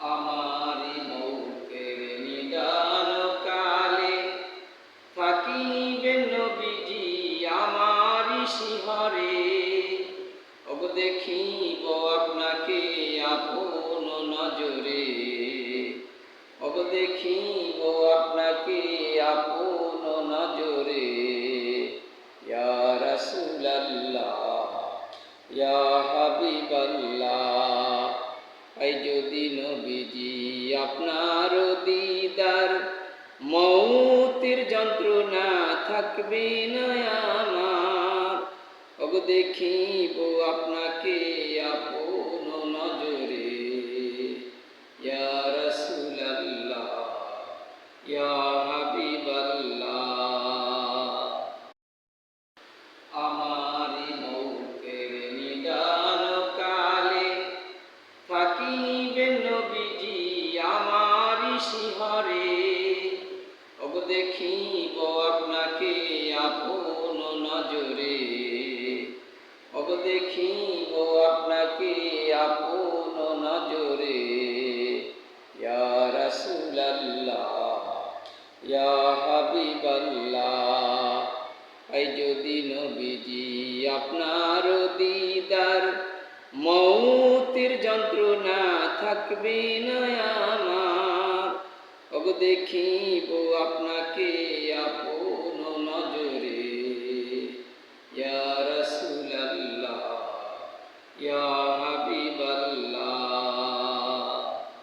আমারি বুকের নিদান কালে থাকিবেন নবীজি আমারি শিহরে। ওগো দেখিব আপনাকে আপন নজরে, ওগো দেখিব আপনাকে আপন নজরে। ইয়া রাসূলুল্লাহ ইয়া হাবিবাল্লাহ, এই যদি নবীজি আপনার দিদার, মৌতের যন্ত্রণা থাকবে না আমার। ওগো দেখিব আপনাকে আপন নজরে। ইয়া রাসূলুল্লাহ ইয়া হাবিবাল্লাহ, আমারি বুকের নিদান কালে থাকিবেন নবীজি আমারি শিহরে। ওগো দেখিব আপনাকে আপন নজরে, ওগো দেখিব আপনাকে আপন নজরে। ইয়া রাসূলুল্লাহ ইয়া হাবিবাল্লাহ, এই যদি নবীজি আপনার দিদার, মৌতের যন্ত্রণা থাকবে না আমার। ওগো দেখিব আপনাকে আপন নজরে।